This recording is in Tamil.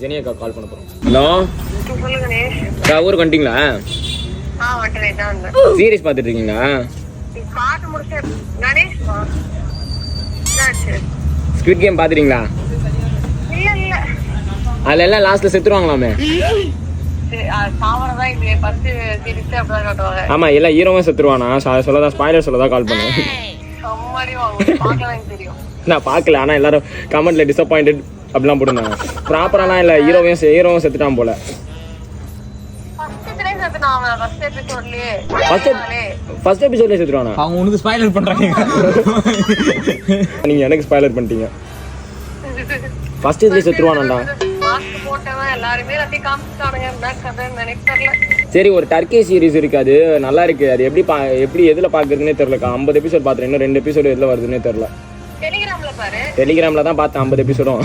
ஜெனியாக்கா கால் பண்ண போறோம். ஹலோ சொல்லுங்க நேஷ். ஊருக்கு வந்துட்டீங்களா? வந்துட்டேன் தான் வந்தேன். சீரிஸ் பார்த்துட்டு இருக்கீங்களா? பாட்டு முடிச்சு கணேஷ் என்னாச்சு? ஸ்குவிட் கேம் பார்த்துட்டீங்களா? இல்ல இல்ல அதுல எல்லாம் லாஸ்ட்ல செத்துருவாங்களாமே. சாவரதான் இது ஃபர்ஸ்ட் சீரிஸ் அப்படிதான் காட்டுவாங்க. ஆமா எல்லாம் ஹீரோவும் செத்துருவானா சொல்லதான் ஸ்பாயிலர் சொல்லதான் கால் பண்ணேன். சம்மாடி வாங்க பார்க்கலாம் தெரியும். நான் பார்க்கல ஆனா எல்லாரும் கமெண்ட்ல டிசப்பாயிண்டட் அப்படிலாம் போட்டுருந்தாங்க. ப்ராப்பராலாம் இல்லை ஹீரோவும் செத்துட்டான் போல. ஃபர்ஸ்ட் எபிசோட்லயே செத்துருவானா? அவங்க உனக்கு ஸ்பாயிலர் பண்றாங்க. நீங்க எனக்கு ஸ்பாயிலர் பண்ணிட்டீங்க. ஃபர்ஸ்ட் இதுல செத்துருவானாடா. மாஸ்க் போட்டவன் எல்லாரும் அப்படியே காமிச்சிட்டானுங்க. நான் கதை நினைக்கல. சரி ஒரு டர்க்கி சீரிஸ் இருக்கு, அது நல்லா இருக்கு. அது எப்படி எதுல பாக்குறதுன்னே தெரியலக்கா. 50 எபிசோட் பாத்துறேன், இன்னும் 2 எபிசோடு எதுல வருதுன்னே தெரியல. டெலிகிராம்ல பாரு. டெலிகிராம்ல தான் பார்த்தேன் 50 எபிசோடும்.